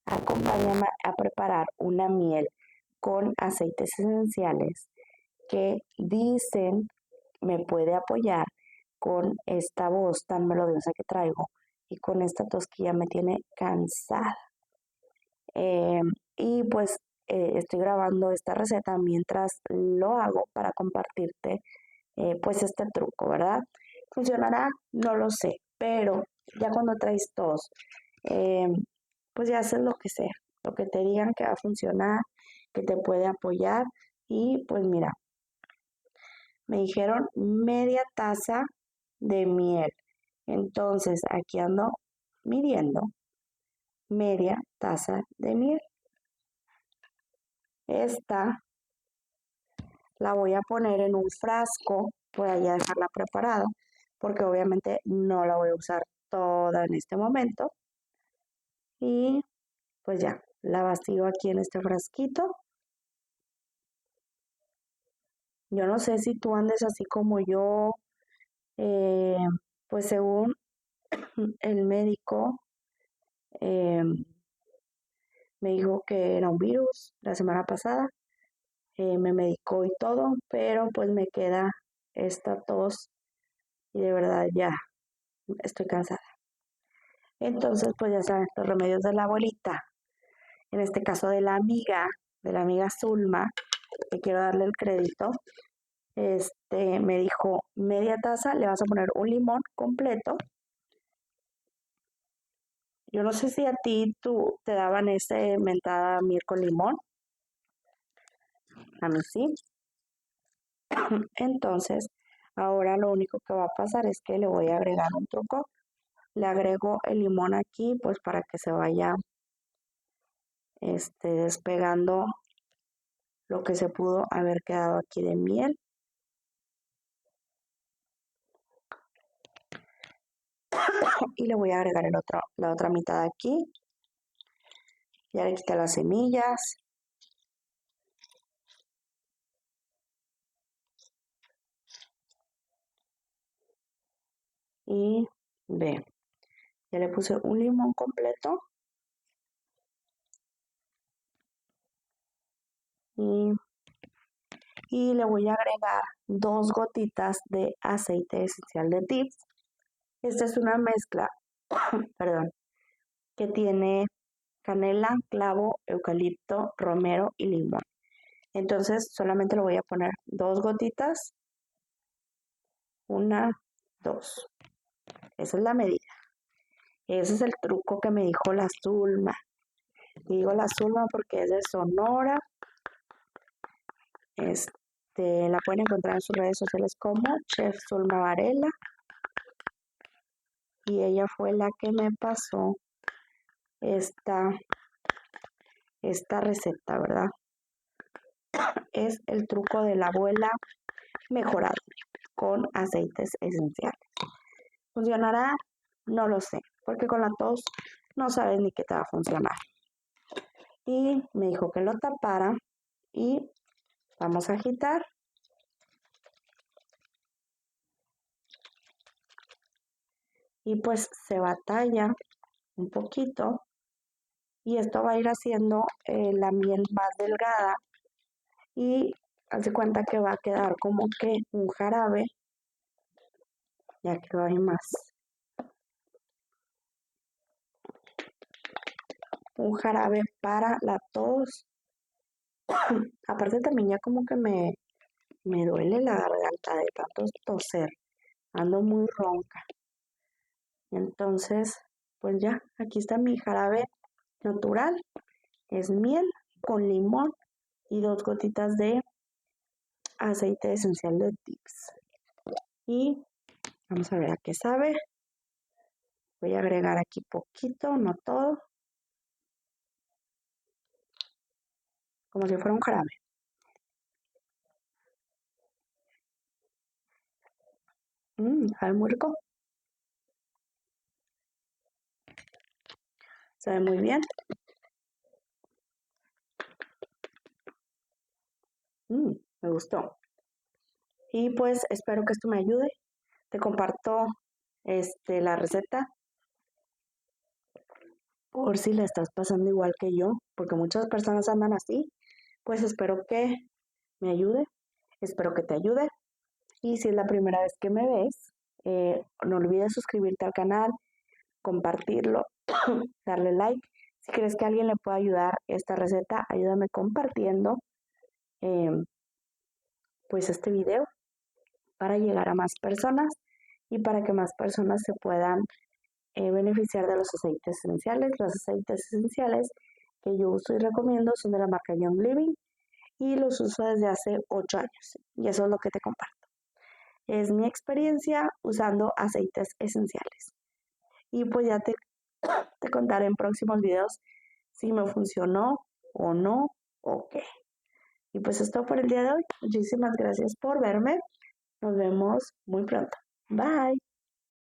acompáñame a preparar una miel con aceites esenciales que dicen me puede apoyar con esta voz tan melodiosa que traigo y con esta tos que ya me tiene cansada. Eh, y pues estoy grabando esta receta mientras lo hago para compartirte pues este truco, ¿verdad? ¿Funcionará? No lo sé, pero ya cuando traes tos, eh, pues ya haces lo que sea, lo que te digan que va a funcionar, que te puede apoyar y pues mira, me dijeron media taza de miel. Entonces aquí ando midiendo media taza de miel. Esta la voy a poner en un frasco, voy a ya dejarla preparada, porque obviamente no la voy a usar toda en este momento. Y pues ya, la vacío aquí en este frasquito. Yo no sé si tú andes así como yo, eh, pues según el médico eh, me dijo que era un virus la semana pasada, me medicó y todo, pero pues me queda esta tos y de verdad ya estoy cansada. Entonces, pues ya saben, los remedios de la abuelita, en este caso de la amiga Zulma, que quiero darle el crédito, me dijo, media taza, le vas a poner un limón completo. Yo no sé si a ti tú te daban ese mentada miel con limón, a mí sí. Entonces, ahora lo único que va a pasar es que le voy a agregar un truco. Le agrego el limón aquí, pues para que se vaya despegando lo que se pudo haber quedado aquí de miel. Y le voy a agregar la otra mitad aquí. Ya le quité las semillas. Y ve, ya le puse un limón completo. Y, y le voy a agregar 2 gotitas de aceite esencial de tips. Esta es una mezcla, perdón, que tiene canela, clavo, eucalipto, romero y limón. Entonces solamente le voy a poner 2 gotitas. 1, 2. Esa es la medida. Ese es el truco que me dijo la Zulma. Digo la Zulma porque es de Sonora. La pueden encontrar en sus redes sociales como Chef Zulma Varela. Y ella fue la que me pasó esta receta, ¿verdad? Es el truco de la abuela mejorado con aceites esenciales. ¿Funcionará? No lo sé, porque con la tos no sabes ni qué te va a funcionar. Y me dijo que lo tapara y vamos a agitar. Y pues se batalla un poquito y esto va a ir haciendo la miel más delgada y hace cuenta que va a quedar como que un jarabe. Ya que no hay más. Un jarabe para la tos. Aparte también ya como que me duele la garganta de tanto toser. Ando muy ronca. Entonces, pues ya, aquí está mi jarabe natural. Es miel con limón y 2 gotitas de aceite esencial de tips. Y vamos a ver a qué sabe. Voy a agregar aquí poquito, no todo. Como si fuera un jarabe. Sabe muy rico. Sabe muy bien. Me gustó. Y pues espero que esto me ayude. Te comparto la receta por si la estás pasando igual que yo, porque muchas personas andan así. Pues espero que me ayude, espero que te ayude. Y si es la primera vez que me ves, no olvides suscribirte al canal, compartirlo, darle like. Si crees que a alguien le puede ayudar esta receta, ayúdame compartiendo em, pues este video para llegar a más personas y para que más personas se puedan beneficiar de los aceites esenciales. Los aceites esenciales que yo uso y recomiendo son de la marca Young Living y los uso desde hace 8 años y eso es lo que te comparto. Es mi experiencia usando aceites esenciales. Y pues ya te contaré en próximos videos si me funcionó o no o qué. Y pues esto por el día de hoy. Muchísimas gracias por verme. Nos vemos muy pronto. Bye.